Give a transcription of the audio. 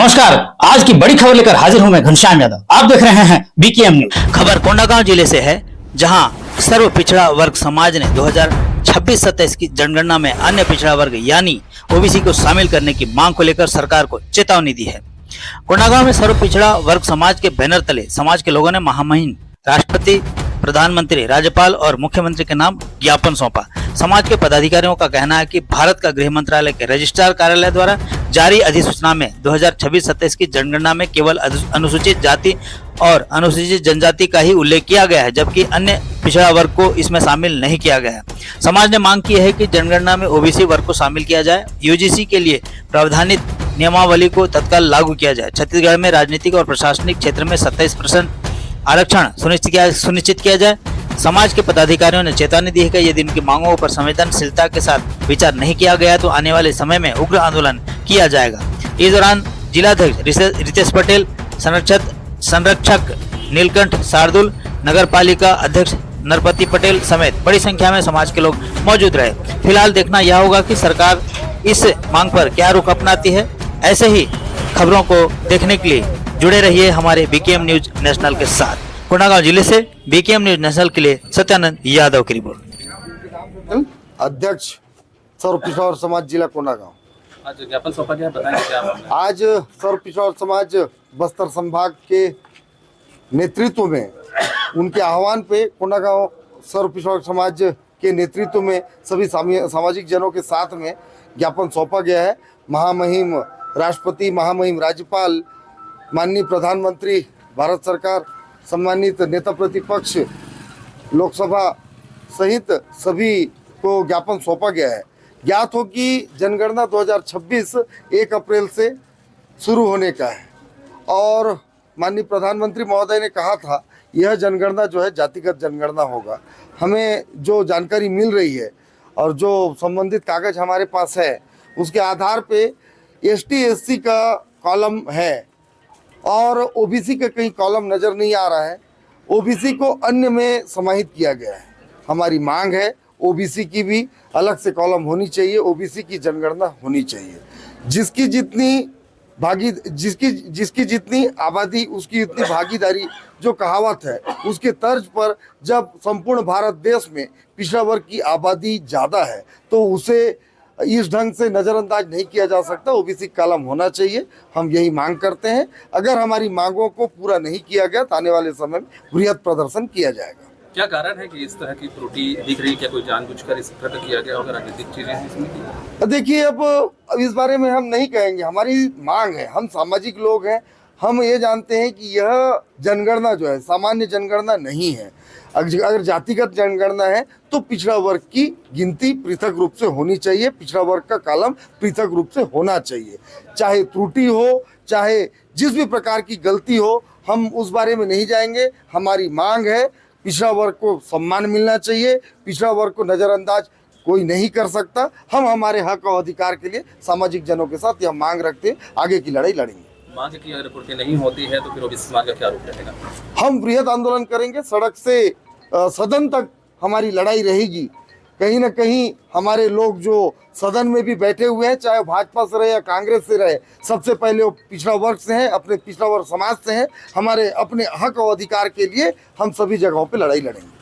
नमस्कार। आज की बड़ी खबर लेकर हाजिर हूं मैं घनश्याम यादव। आप देख रहे हैं बीकेएम न्यूज। खबर कोंडागांव जिले से है, जहां सर्व पिछड़ा वर्ग समाज ने 2026-27 की जनगणना में अन्य पिछड़ा वर्ग यानी ओबीसी को शामिल करने की मांग को लेकर सरकार को चेतावनी दी है। कोंडागांव में सर्व पिछड़ा वर्ग समाज के बैनर तले समाज के लोगों ने महामहिम राष्ट्रपति, प्रधानमंत्री, राज्यपाल और मुख्यमंत्री के नाम ज्ञापन सौंपा। समाज के पदाधिकारियों का कहना है कि भारत का गृह मंत्रालय के रजिस्ट्रार कार्यालय द्वारा जारी अधिसूचना में 2026-27 की जनगणना में केवल अनुसूचित जाति और अनुसूचित जनजाति का ही उल्लेख किया गया है, जबकि अन्य पिछड़ा वर्ग को इसमें शामिल नहीं किया गया है। समाज ने मांग की है कि जनगणना में ओबीसी वर्ग को शामिल किया जाए। यूजीसी के लिए प्रावधानित नियमावली को तत्काल लागू किया जाए। छत्तीसगढ़ में राजनीतिक और प्रशासनिक क्षेत्र में 27% आरक्षण सुनिश्चित किया जाए। समाज के पदाधिकारियों ने चेतावनी दी है कि यदि इनकी मांगों पर संवेदनशीलता के साथ विचार नहीं किया गया तो आने वाले समय में उग्र आंदोलन किया जाएगा। इस दौरान जिलाध्यक्ष रितेश पटेल, संरक्षक नीलकंठ शार्दुल, नगर पालिका अध्यक्ष नरपति पटेल समेत बड़ी संख्या में समाज के लोग मौजूद रहे। फिलहाल देखना यह होगा कि सरकार इस मांग पर क्या रुख अपनाती है। ऐसे ही खबरों को देखने के लिए जुड़े रहिए हमारे बीकेएम न्यूज नेशनल के साथ। कोंडागांव जिले से बीकेएम न्यूज नेशनल के लिए सत्यानंद यादव की रिपोर्ट। अध्यक्ष सर्व पिछड़ा वर्ग समाज जिला कोंडागांव। आज ज्ञापन सौंपा गया, बताएंगे क्या मामला है? आज सर्व पिछड़ा वर्ग समाज बस्तर संभाग के नेतृत्व में, उनके आह्वान पे कोंडागांव सर्व पिछड़ा वर्ग समाज के नेतृत्व में सभी सामाजिक जनों के साथ में ज्ञापन सौंपा गया है। महामहिम राष्ट्रपति, महामहिम राज्यपाल, माननीय प्रधानमंत्री भारत सरकार, सम्मानित नेता प्रतिपक्ष लोकसभा सहित सभी को ज्ञापन सौंपा गया है। ज्ञात हो कि जनगणना 2026 1 अप्रैल से शुरू होने का है और माननीय प्रधानमंत्री महोदय ने कहा था यह जनगणना जो है जातिगत जनगणना होगा। हमें जो जानकारी मिल रही है और जो संबंधित कागज हमारे पास है उसके आधार पे एसटी एससी का कॉलम है और ओबीसी का कहीं कॉलम नज़र नहीं आ रहा है। ओबीसी को अन्य में समाहित किया गया है। हमारी मांग है ओबीसी की भी अलग से कॉलम होनी चाहिए, ओबीसी की जनगणना होनी चाहिए। जिसकी जितनी आबादी उसकी उतनी भागीदारी जो कहावत है, उसके तर्ज पर जब संपूर्ण भारत देश में पिछड़ा वर्ग की आबादी ज़्यादा है तो उसे इस ढंग से नज़रअंदाज नहीं किया जा सकता। ओबीसी कॉलम होना चाहिए, हम यही मांग करते हैं। अगर हमारी मांगों को पूरा नहीं किया गया तो आने वाले समय में बृहद प्रदर्शन किया जाएगा। क्या कारण है कि इस तरह की त्रुटि दिख रही है? क्या कोई जानबूझकर इस तरह किया गया होगा? राजनीतिक चीजें हैं इसमें? देखिए, अब इस बारे में हम नहीं कहेंगे। हमारी मांग है, हम सामाजिक लोग हैं, हम ये जानते हैं कि यह जनगणना जो है सामान्य जनगणना नहीं है। अगर जातिगत जनगणना है तो पिछड़ा वर्ग की गिनती पृथक रूप से होनी चाहिए, पिछड़ा वर्ग का कॉलम पृथक रूप से होना चाहिए। चाहे त्रुटि हो, चाहे जिस भी प्रकार की गलती हो, हम उस बारे में नहीं जाएंगे। हमारी मांग है पिछड़ा वर्ग को सम्मान मिलना चाहिए, पिछड़ा वर्ग को नज़रअंदाज कोई नहीं कर सकता। हम हमारे हक और अधिकार के लिए सामाजिक जनों के साथ यह मांग रखते हैं, आगे की लड़ाई लड़ेंगे। मांग की अगर पूर्ति नहीं होती है तो फिर ओबीसी समाज का क्या रूप रहेगा? हम बृहद आंदोलन करेंगे, सड़क से सदन तक हमारी लड़ाई रहेगी। कहीं ना कहीं हमारे लोग जो सदन में भी बैठे हुए हैं, चाहे भाजपा से रहे या कांग्रेस से रहे, सबसे पहले वो पिछड़ा वर्ग से हैं, अपने पिछड़ा वर्ग समाज से हैं। हमारे अपने हक और अधिकार के लिए हम सभी जगहों पे लड़ाई लड़ेंगे।